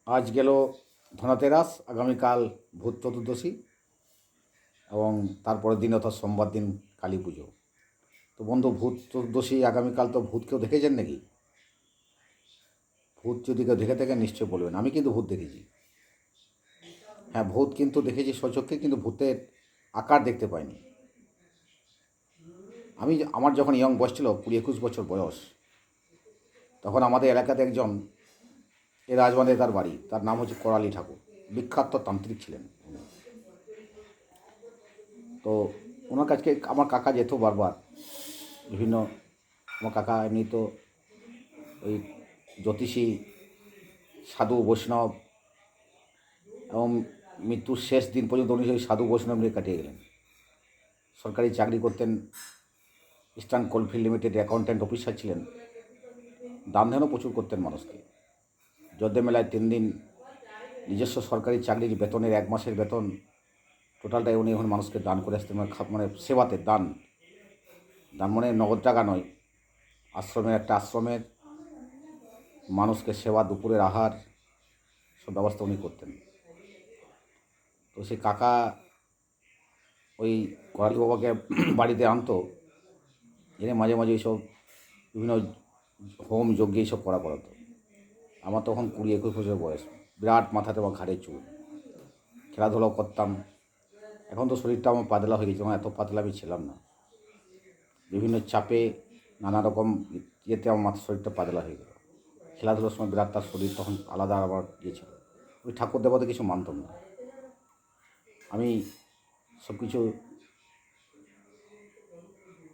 আজ গেল ধনতেরাস, আগামীকাল ভূত চতুর্দশী এবং তারপরের দিন অর্থাৎ সোমবার দিন কালী পুজো। তো বন্ধু, ভূত চতুর্দশী আগামীকাল, তো ভূত কেউ দেখেছেন নাকি? ভূত যদি কেউ দেখে থাকেন নিশ্চয়ই বলবেন। আমি কিন্তু ভূত দেখেছি। হ্যাঁ, ভূত কিন্তু দেখেছি স্বচক্ষে, কিন্তু ভূতের আকার দেখতে পাইনি। আমার যখন ইয়ং বয়স ছিল, 20-21 বছর বয়স, তখন আমাদের এলাকাতে একজন, এ রাজবাঁধে তার বাড়ি, তার নাম হচ্ছে করালি ঠাকুর। বিখ্যাত তান্ত্রিক ছিলেন উনি। তো ওনার কাছকে আমার কাকা যেত বারবার। বিভিন্ন, আমার কাকা এমনি তো ওই জ্যোতিষী, সাধু বৈষ্ণব, এবং মৃত্যুর শেষ দিন পর্যন্ত উনি ওই সাধু বৈষ্ণব নিয়ে কাটিয়ে গেলেন। সরকারি চাকরি করতেন, eastern coalfield limited accountant officer ছিলেন। দান ধ্যানও প্রচুর করতেন মানুষকে। যজ্ঞ মেলায় 3 দিন নিজস্ব সরকারি চাকরির বেতনের 1 মাসের বেতন টোটালটাই উনি এখন মানুষকে দান করে আসতেন। মানে সেবাতে দান, দান মানে নগদ টাকা নয়, আশ্রমের মানুষকে সেবা, দুপুরের আহার, সব ব্যবস্থা উনি করতেন। তো সেই কাকা ওই করালি বাবাকে বাড়িতে আনতো, এনে মাঝে মাঝে এইসব বিভিন্ন হোম যজ্ঞ এইসব করাতো। আমার তখন 20-21 বছর বয়স, বিরাট মাথাতে আমার ঘাড়ে চুল, খেলাধুলাও করতাম। এখন তো শরীরটা আমার পাতলা হয়ে গেছে, আমার এত পাতলা আমি ছিলাম না। বিভিন্ন চাপে, নানা রকম ইয়েতে আমার মাথা শরীরটা পাতলা হয়ে গেল। খেলাধুলার সময় বিরাট, তার শরীর তখন আলাদা আবার ইয়ে ছিল। ওই ঠাকুর দেবতা কিছু মানতাম না আমি। সব কিছু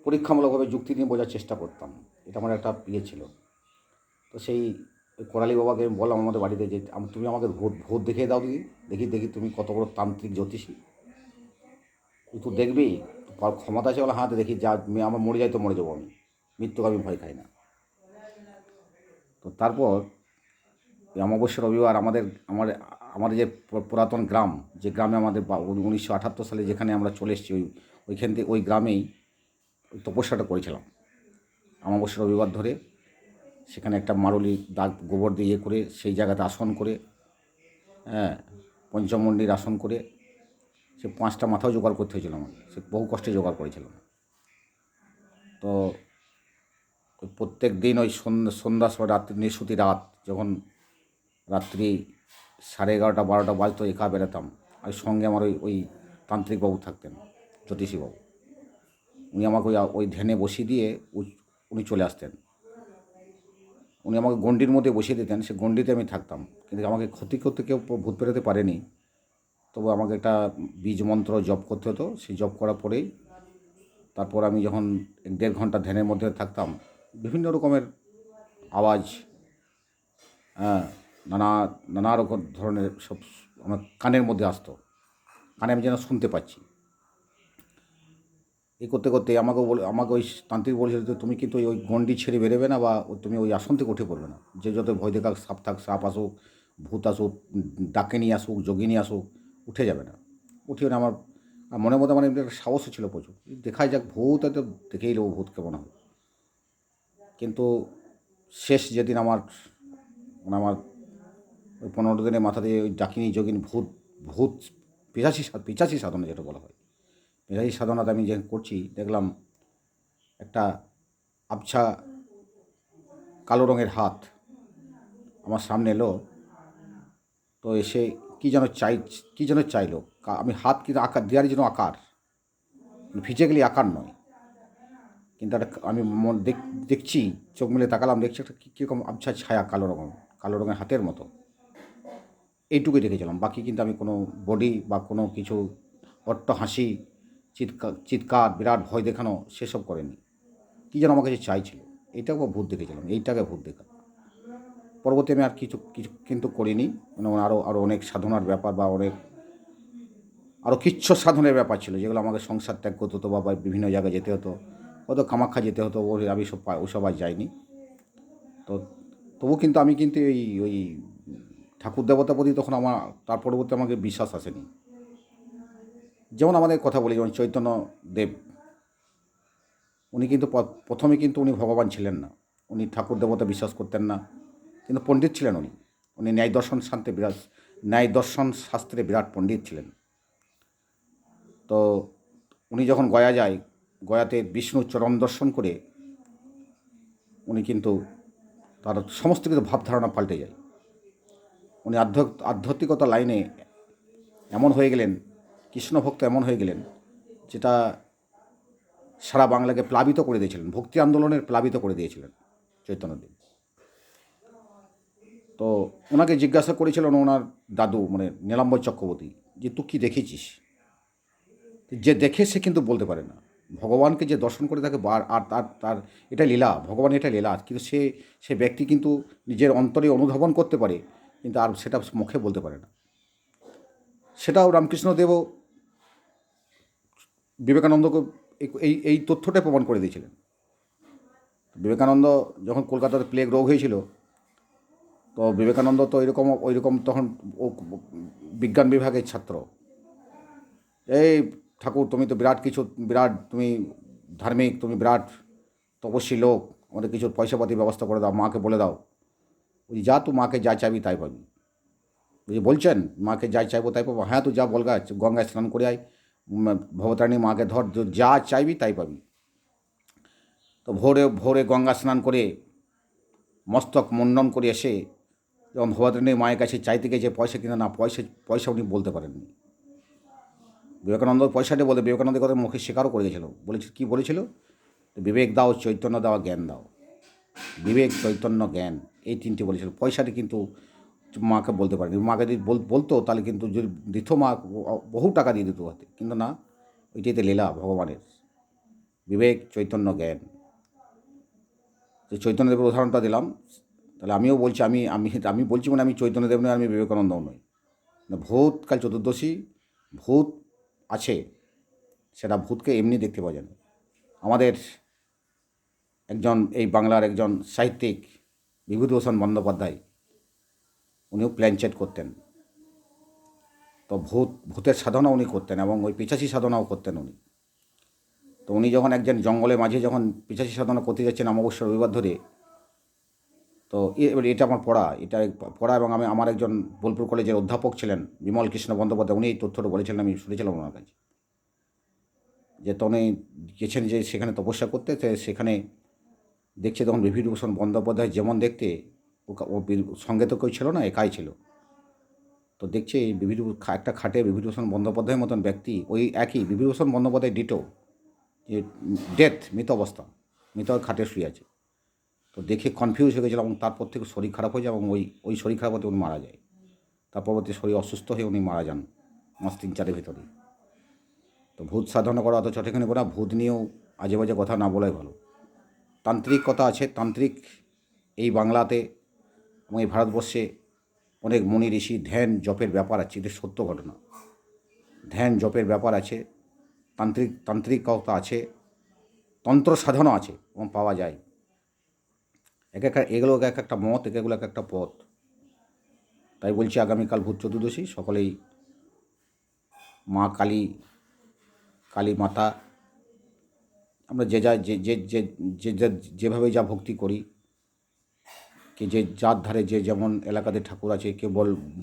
পরীক্ষামূলকভাবে যুক্তি নিয়ে বোঝার চেষ্টা করতাম। এটা আমার একটা ইয়ে ছিল। তো সেই ওই করালি বাবাকে আমি বললাম আমাদের বাড়িতে যে, তুমি আমাকে ভূত ভূত দেখিয়ে দাও দিদি, দেখি দেখি তুমি কত বড় তান্ত্রিক জ্যোতিষী, তুই তো দেখবি, ক্ষমতা আছে বলে, হাতে দেখি, যা আমার মরে যাই তো মরে যাবো আমি, মৃত্যুকে আমি ভয় খাই না। তো তারপর ওই অমাবস্যা রবিবার আমাদের যে পুরাতন গ্রাম, যে গ্রামে আমাদের 1978 সালে যেখানে আমরা চলে এসেছি, ওইখান থেকে ওই গ্রামেই ওই তপস্যাটা করেছিলাম। অমাবস্যা রবিবার ধরে সেখানে একটা মারুলি দাগ গোবর দিয়ে ইয়ে করে সেই জায়গাতে আসন করে, হ্যাঁ, পঞ্চমন্ডির আসন করে, সে 5টা মাথাও জোগাড় করতে হয়েছিল আমার, সে বহু কষ্টে জোগাড় করেছিলাম। তো ওই প্রত্যেক দিন ওই সন্ধ্যার সময়, রাত্রি নিশুতি রাত, যখন রাত্রি 11:30-12টা বাজতো, একা বেরোতাম। আর সঙ্গে আমার ওই তান্ত্রিকবাবু থাকতেন, জ্যোতিষীবাবু। উনি আমাকে ওই ধ্যানে বসিয়ে দিয়ে উনি চলে আসতেন। উনি আমাকে গণ্ডির মধ্যে বসিয়ে দিতেন, সে গণ্ডিতে আমি থাকতাম। কিন্তু আমাকে ক্ষতি করতে কেউ ভূত পেরোতে পারেনি। তবু আমাকে একটা বীজ মন্ত্র জপ করতে হতো। সেই জপ করার পরেই তারপর আমি যখন 1-1.5 ঘন্টা ধ্যানের মধ্যে থাকতাম, বিভিন্ন রকমের আওয়াজ, হ্যাঁ, নানা নানা রকম ধরনের সব আমার কানের মধ্যে আসতো। কানে আমি যেন শুনতে পাচ্ছি। এই করতে করতে আমাকে ওই তান্ত্রিক বলেছিল যে, তুমি কিন্তু ওই গণ্ডি ছেড়ে বেরোবে না, বা তুমি ওই আসন থেকে উঠে পড়বে না। যে যত ভয় দেখাক, সাপ আসুক, ভূত আসুক, ডাকিনী আসুক, যোগিনী আসুক, উঠে যাবে না। উঠিও না। আমার মনের মধ্যে মানে এমনি একটা সাহসও ছিল প্রচুর। দেখাই যাক, ভূত হয়তো দেখেই নেবো, ভূত কেমন হবে। কিন্তু শেষ যেদিন আমার ওই 15 দিনের মাথা দিয়ে ওই ডাকিনী, যোগিনী, ভূত ভূত পিশাচী সাধনা যেটা বলা হয়, পিশাচী সাধনাটা আমি যে করছি, দেখলাম একটা আবছা কালো রঙের হাত আমার সামনে এলো। তো এসে কী যেন চাইলো। আমি হাত কিন্তু আকার দেওয়ারই যেন আকার, ফিজিক্যালি আকার নয়, কিন্তু একটা আমি দেখছি, চোখ মেলে তাকালাম, দেখছি একটা কীরকম আবছা ছায়া, কালো রঙের হাতের মতো। এইটুকুই দেখেছিলাম। বাকি কিন্তু আমি কোনো বডি বা কোনো কিছু অট্ট হাসি, চিৎকার, বিরাট ভয় দেখানো, সেসব করেনি। কী যেন আমার কাছে চাইছিল। এইটাকে ভূত দেখেছিলাম, এইটাকে ভূত দেখা। পরবর্তী আমি আর কিছু কিছু কিন্তু করিনি। মানে আরও অনেক সাধনার ব্যাপার, বা আরও কিচ্ছু সাধনের ব্যাপার ছিল, যেগুলো আমাকে সংসার ত্যাগ করতে হতো, বা বিভিন্ন জায়গায় যেতে হতো, হয়তো কামাখ্যা যেতে হতো। আমি ওসব আর যাইনি। তো তবু কিন্তু আমি কিন্তু ওই ঠাকুর দেবতার প্রতি তখন তার পরবর্তী আমাকে বিশ্বাস আসেনি। যেমন আমাদের কথা বলি, যেমন চৈতন্য দেব, উনি কিন্তু প্রথমে কিন্তু উনি ভগবান ছিলেন না। উনি ঠাকুর দেবতা বিশ্বাস করতেন না, কিন্তু পণ্ডিত ছিলেন উনি। উনি ন্যায় দর্শন শাস্ত্রে বিরাট পণ্ডিত ছিলেন। তো উনি যখন গয়া যায়, গয়াতে বিষ্ণু চরণ দর্শন করে উনি কিন্তু তার সমস্ত কিছু ভাবধারণা পাল্টে যায়। উনি আধ্যাত্মিকতা লাইনে এমন হয়ে গেলেন, কৃষ্ণ ভক্ত এমন হয়ে গেলেন, যেটা সারা বাংলাকে প্লাবিত করে দিয়েছিলেন, ভক্তি আন্দোলনের প্লাবিত করে দিয়েছিলেন চৈতন্যদেব। তো ওনাকে জিজ্ঞাসা করেছিলেন ওনার দাদু, মানে নীলাম্বর চক্রবর্তী, যে তুই কী দেখেছিস? যে দেখে সে কিন্তু বলতে পারে না। ভগবানকে যে দর্শন করে তাকে আর তার তার এটা লীলা, ভগবান এটা লীলা, কিন্তু সে ব্যক্তি কিন্তু নিজের অন্তরে অনুধাবন করতে পারে, কিন্তু আর সেটা মুখে বলতে পারে না। সেটাও রামকৃষ্ণদেবও বিবেকানন্দকে এই তথ্যটাই প্রমাণ করে দিয়েছিলেন। বিবেকানন্দ যখন কলকাতাতে প্লেগ রোগ হয়েছিল, তো বিবেকানন্দ তো ওইরকম তখন ও বিজ্ঞান বিভাগের ছাত্র। এই ঠাকুর, তুমি তো বিরাট তুমি ধার্মিক, তুমি বিরাট তপস্বী লোক, আমাদের কিছু পয়সাপাতির ব্যবস্থা করে দাও, মাকে বলে দাও। ওই যা তুই মাকে যা চাইবি তাই পাবি। বুঝি বলছেন মাকে যাই চাইবো তাই পাবো? হ্যাঁ, তুই যা বলগা, গঙ্গায় স্নান করে আয়, ভবতারিণী মাকে ধর, যা চাইবি তাই পাবি। তো ভোরে ভোরে গঙ্গা স্নান করে মস্তক মুন্ডন করে এসে যখন ভবতারিণী মায়ের কাছে চাইতে গেছে পয়সা কিনা, না পয়সা উনি বলতে পারেননি। বিবেকানন্দ পয়সাটা বলতে বিবেকানন্দের কথা মুখে স্বীকারও করে গেছিল। কী বলেছিল? বিবেক দাও, চৈতন্য দাও, জ্ঞান দাও। বিবেক, চৈতন্য, জ্ঞান, এই তিনটি বলেছিল। পয়সাটি কিন্তু মাকে বলতে পারেনি। মাকে যদি বলতো তাহলে কিন্তু যদি দিত, মা বহু টাকা দিয়ে দিত হাতে, কিন্তু না, ওইটাইতে লীলা ভগবানের। বিবেক, চৈতন্য, জ্ঞান। যে চৈতন্যদেবের উদাহরণটা দিলাম, তাহলে আমিও বলছি, আমি বলছি মানে আমি চৈতন্যদেব নই, আমি বিবেকানন্দও নই। ভূতকাল চতুর্দশী, ভূত আছে, সেটা ভূতকে এমনি দেখতে পাওয়া যায় না। আমাদের একজন এই বাংলার একজন সাহিত্যিক বিভূতিভূষণ বন্দ্যোপাধ্যায়, উনিও প্ল্যানচেট করতেন। তো ভূতের সাধনা উনি করতেন এবং ওই পিশাচি সাধনাও করতেন উনি। তো উনি যখন একজন জঙ্গলের মাঝে যখন পিশাচি সাধনা করতে যাচ্ছেন অমাবস্যা রবিবার ধরে, তো এবার এটা আমার পড়া এবং আমার একজন বোলপুর কলেজের অধ্যাপক ছিলেন বিমল কৃষ্ণ বন্দ্যোপাধ্যায়, উনি এই তথ্যটা বলেছিলেন, আমি শুনেছিলাম ওনার কাছে, যে উনি গেছেন যে সেখানে তপস্যা করতে, সেখানে দেখছে তখন বিভূতিভূষণ বন্দ্যোপাধ্যায় যেমন দেখতে, ও সঙ্গে তো কেউ ছিল না, একাই ছিল। তো দেখছে এই একটা খাটে বিভূতিভূষণ বন্দ্যোপাধ্যায়ের মতন ব্যক্তি, ওই একই বিভূতিভূষণ বন্দ্যোপাধ্যায় ডিটো, যে মৃত অবস্থা, মৃত খাটে শুয়ে আছে। তো দেখে কনফিউজ হয়ে গেছিল এবং তারপর থেকে শরীর খারাপ হয়ে যায় এবং ওই শরীর খারাপ হতে উনি মারা যায়। তার পরবর্তী শরীর অসুস্থ হয়ে উনি মারা যান মাস 3-4 ভিতরে। তো ভূত সাধনা করা অত চটেখানি করা, ভূত নিয়েও আজে বাজে কথা না বলাই ভালো। তান্ত্রিক কথা আছে, তান্ত্রিক এই বাংলাতে এবং এই ভারতবর্ষে অনেক মুনি ঋষি ধ্যান জপের ব্যাপার আছে, এটা সত্য ঘটনা। ধ্যান জপের ব্যাপার আছে, তান্ত্রিকতা আছে, তন্ত্র সাধনা আছে এবং পাওয়া যায়। এগুলো এক একটা মত, এগুলো এক একটা পথ। তাই বলছি আগামীকাল ভূত চতুর্দশী, সকলেই মা কালী মাতা, আমরা যে যা যেভাবে যা ভক্তি করি, কি যে যার ধারে যে যেমন এলাকাতে ঠাকুর আছে, কেউ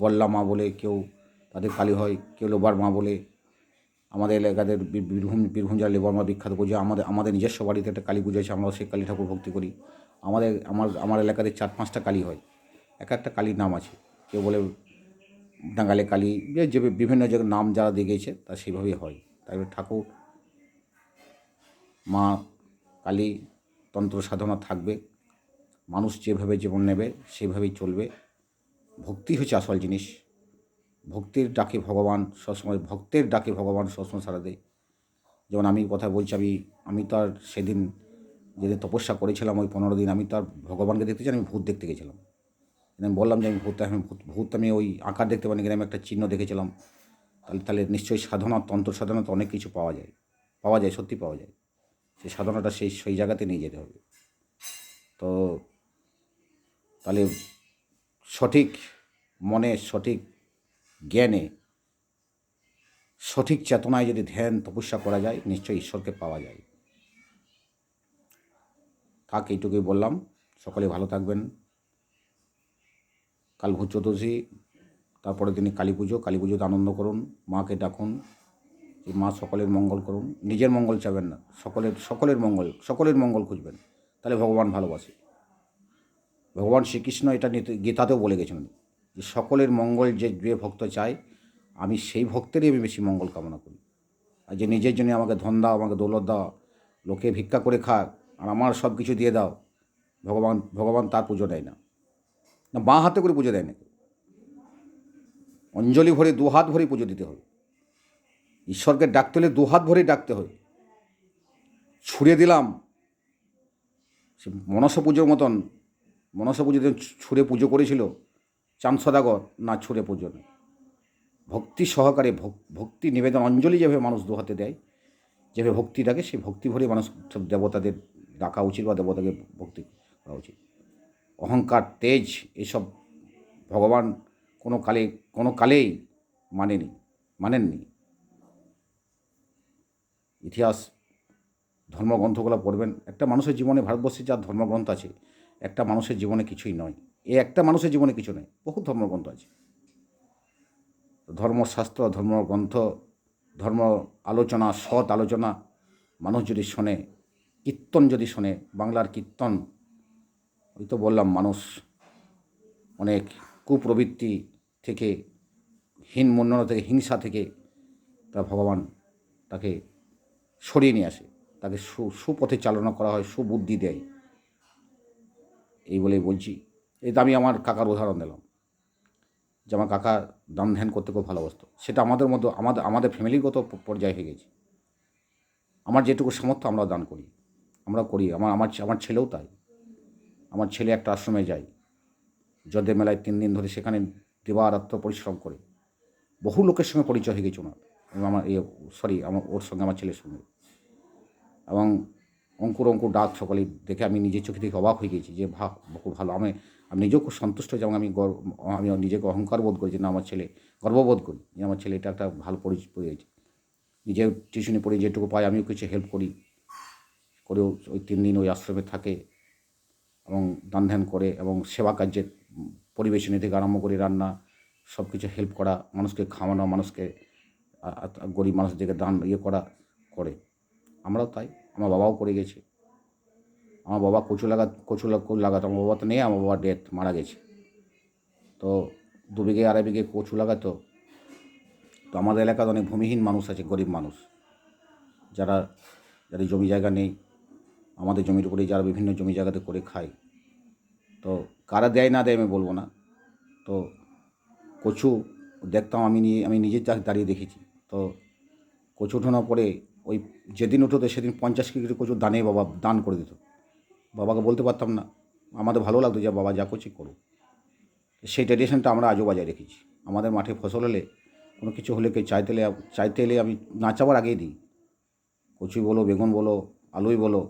বল্লা মা বলে, কেউ তাদের কালী হয়, কেউ লোবার মা বলে। আমাদের এলাকাদের বীরভূম জেলার লেবার মা বিখ্যাত পুজো। আমাদের নিজস্ব বাড়িতে একটা কালী পুজো আছে, আমরাও সেই কালী ঠাকুর ভক্তি করি। আমার এলাকাতে 4-5টা কালী হয়, এক একটা কালীর নাম আছে। কেউ বলে ডাঙ্গালে কালী, যে বিভিন্ন জায়গায় নাম যারা দিয়ে গেছে তা সেইভাবেই হয়। তাই ঠাকুর, মা কালী, তন্ত্র সাধনা থাকবে। মানুষ যেভাবে জীবন নেবে সেভাবেই চলবে। ভক্তি হচ্ছে আসল জিনিস। ভক্তির ডাকে ভগবান সবসময় সাড়া দেয়। যেমন আমি কথা বলছি, আমি তো আর সেদিন যেদিন তপস্যা করেছিলাম ওই 15 দিন, আমি তো আর ভগবানকে দেখতে চাই, আমি ভূত দেখতে গেছিলাম। আমি বললাম যে ভূত আমি ওই আকার দেখতে পাইনি, কিন্তু আমি একটা চিহ্ন দেখেছিলাম। তাহলে নিশ্চয়ই সাধনা, তন্ত্র সাধনা তো অনেক কিছু পাওয়া যায়, সত্যি পাওয়া যায়। সেই সাধনাটা সেই জায়গাতে নিয়ে যেতে হবে। তো তাহলে সঠিক মনে, সঠিক জ্ঞানে, সঠিক চেতনায় যদি ধ্যান তপস্যা করা যায়, নিশ্চয়ই ঈশ্বরকে পাওয়া যায়। এইটুকুই বললাম। সকলে ভালো থাকবেন। কাল ভূত চতুর্দশী, তারপরে দিনই কালী পুজো। কালী পুজোতে আনন্দ করুন, মাকে ডাকুন, যে মা সকলের মঙ্গল করুন। নিজের মঙ্গল চাবেন না, সকলের মঙ্গল খুঁজবেন, তাহলে ভগবান ভালোবাসে। ভগবান শ্রীকৃষ্ণ এটা গীতাতেও বলে গেছেন যে সকলের মঙ্গল যে ভক্ত চায়, আমি সেই ভক্তেরই আমি বেশি মঙ্গল কামনা করি। আর যে নিজের জন্য আমাকে ধন দাও, আমাকে দৌলত দাও, লোকে ভিক্ষা করে খাক আর আমার সব কিছু দিয়ে দাও, ভগবান তার পুজো দেয় না। বাঁ হাতে করে পুজো দেয় না, অঞ্জলি ভরে দু হাত ভরে পুজো দিতে হবে। ঈশ্বরকে ডাকতে হলে দু হাত ভরেই ডাকতে হয়। ছুঁড়ে দিলাম, সে মনসা পুজোর মতন, মনসা পুজোতে ছুঁড়ে পুজো করেছিল চাঁদ সদাগর, না ছুঁড়ে পুজো নেই, ভক্তি সহকারে ভক্তি নিবেদন, অঞ্জলি যেভাবে মানুষ দু হাতে দেয়, যেভাবে ভক্তি ডাকে, সেই ভক্তি ভরে মানুষ দেবতাদের ডাকা উচিত বা দেবতাকে ভক্তি করা উচিত। অহংকার, তেজ, এসব ভগবান কোনো কালেই মানেননি। ইতিহাস ধর্মগ্রন্থগুলো পড়বেন। একটা মানুষের জীবনে, ভারতবর্ষে যা ধর্মগ্রন্থ আছে, একটা মানুষের জীবনে কিছুই নয়। একটা মানুষের জীবনে কিছু নেই, বহু ধর্মগ্রন্থ আছে। ধর্মশাস্ত্র, ধর্মগ্রন্থ, ধর্ম আলোচনা, সৎ আলোচনা মানুষ যদি শোনে, কীর্তন যদি শোনে, বাংলার কীর্তন, ওই তো বললাম, মানুষ অনেক কুপ্রবৃত্তি থেকে, হীন মন্যনা থেকে, হিংসা থেকে ভগবান তাকে সরিয়ে নিয়ে আসে, তাকে সুপথে চালনা করা হয়, সুবুদ্ধি দেয়। এই বলেই বলছি। এই তো আমি আমার কাকার উদাহরণ দিলাম, যে আমার কাকা দান ধ্যান করতে খুব ভালোবাসতো। সেটা আমাদের মতো, আমাদের ফ্যামিলিগত পর্যায়ে হয়ে গেছে। আমার যেটুকু সামর্থ্য আমরা দান করি, আমরা করি। আমার ছেলেও তাই। আমার ছেলে একটা আশ্রমে যায়, যজ্ঞের মেলায় 3 দিন ধরে সেখানে দিবারাত্র পরিশ্রম করে। বহু লোকের সঙ্গে পরিচয় হয়ে গেছে ওনার, ওর সঙ্গে, আমার ছেলের সঙ্গে। এবং অঙ্কুর ডাক সকলেই দেখে আমি নিজের চোখে দেখে অবাক হয়ে গেছি, যে খুব ভালো। আমি নিজেও খুব সন্তুষ্ট, যেমন আমি নিজেকে অহংকার বোধ করি যে না, আমার ছেলে, গর্ববোধ করি যে আমার ছেলে এটা একটা ভালো পড়েছে। নিজের টিউশনি পড়ে যেটুকু পাই আমিও কিছু হেল্প করেও ওই 3 দিন ওই আশ্রমে থাকে এবং দান ধ্যান করে, এবং সেবা কার্যের পরিবেশনে থেকে আরম্ভ করে রান্না, সব কিছু হেল্প করা, মানুষকে খাওয়ানো, মানুষকে গরিব মানুষদেরকে দান করে। আমরাও তাই, আমার বাবাও করে গেছে। আমার বাবা কচু লাগাতো। আমার বাবা তো নেই, আমার বাবা মারা গেছে। তো 2 বিঘে 2.5 বিঘে কচু লাগাতো। তো আমাদের এলাকাতে অনেক ভূমিহীন মানুষ আছে, গরিব মানুষ, যারা যাদের জমি জায়গা নেই, আমাদের জমির উপরেই যারা বিভিন্ন জমি জায়গাতে করে খায়। তো কারা দেয় না দেয় আমি বলবো না। তো কচু দেখতাম, আমি নিজে দাঁড়িয়ে দেখেছি। তো কচু উঠানোর পরে ওই যেদিন উঠোতো সেদিন 50 কেজি কচুর বাবা দান করে দিত। বাবাকে বলতে পারতাম না, আমাদের ভালো লাগতো যে বাবা যা করছি করো। সেই ট্র্যাডিশনটা আমরা আজও বজায় রেখেছি। আমাদের মাঠে ফসল হলে, কোনো কিছু হলে, কেউ চাইতে এলে আমি না চাওয়ার আগেই দিই। কচুই বলো, বেগুন বলো, আলুই বলো,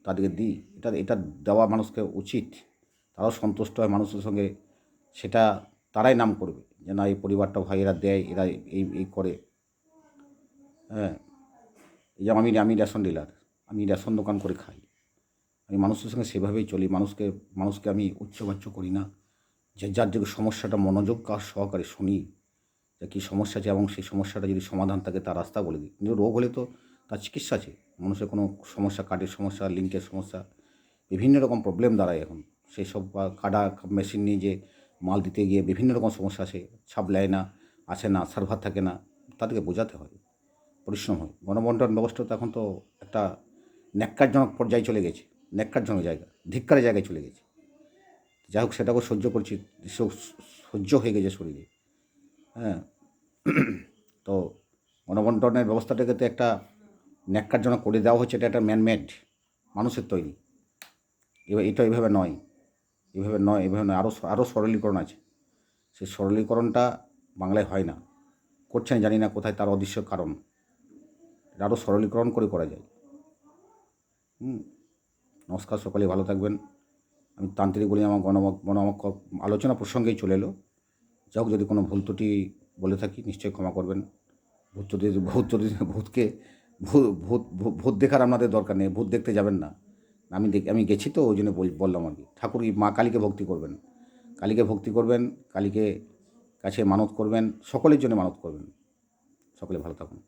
তাদেরকে দিই। এটা দেওয়া মানুষকে উচিত। তারাও সন্তুষ্ট হয় মানুষের সঙ্গে, সেটা তারাই নাম করবে যে না, এই পরিবারটা ভাই, এরা দেয়, এরা এই করে। হ্যাঁ, এই যে আমি রেশন ডিলার, আমি রেশন দোকান করে খাই। আমি মানুষের সঙ্গে সেভাবেই চলি। মানুষকে আমি উচ্চবাচ্য করি না। যার যে সমস্যাটা মনোযোগ সহকারে শুনি, যে কী সমস্যা আছে, এবং সেই সমস্যাটা যদি সমাধান থাকে তার রাস্তা বলে দিই। কিন্তু রোগ হলে তো তার চিকিৎসা আছে। মানুষের কোনো সমস্যা, কার্ডের সমস্যা, লিঙ্কের সমস্যা, বিভিন্ন রকম প্রবলেম দাঁড়ায় এখন। সেই সব কাটা মেশিন নিয়ে যে মাল দিতে গিয়ে বিভিন্ন রকম সমস্যা আসে, সাপ্লাই না আসে না, সার্ভার থাকে না, তাদেরকে বোঝাতে হয়, পরিশ্রম হয়। গণবন্টন ব্যবস্থাটা এখন তো একটা ন্যাক্কারজনক পর্যায়ে চলে গেছে, ন্যাক্কারজনক জায়গা, ধিক্কারের জায়গায় চলে গেছে। যাই হোক, সেটাকেও সহ্য করছি, সহ্য হয়ে গেছে শরীরে। হ্যাঁ, তো গণবন্টনের ব্যবস্থাটাকে তো একটা ন্যাক্কারজনক করে দেওয়া হচ্ছে। এটা একটা ম্যানমেড, মানুষের তৈরি। এটা এভাবে নয়। আরও সরলীকরণ আছে। সেই সরলীকরণটা বাংলায় হয় না, করছে না, জানি না কোথায়, তার অদৃশ্য কারণ। এটা আরও সরলীকরণ করে করা যায়। নমস্কার, সকলে ভালো থাকবেন। আমি তান্ত্রিক বলি, আমার আলোচনা প্রসঙ্গেই চলে এলো। যাই হোক, যদি কোনো ভুল ত্রুটি বলে থাকি নিশ্চয়ই ক্ষমা করবেন। ভূত দেখার আপনাদের দরকার নেই, ভূত দেখতে যাবেন না। আমি গেছি তো, ওই জন্য বললাম আর কি। ঠাকুর মা কালীকে ভক্তি করবেন, কালীকে ভক্তি করবেন, কালীকে কাছে মানত করবেন, সকলের জন্য মানত করবেন। সকলে ভালো থাকুন।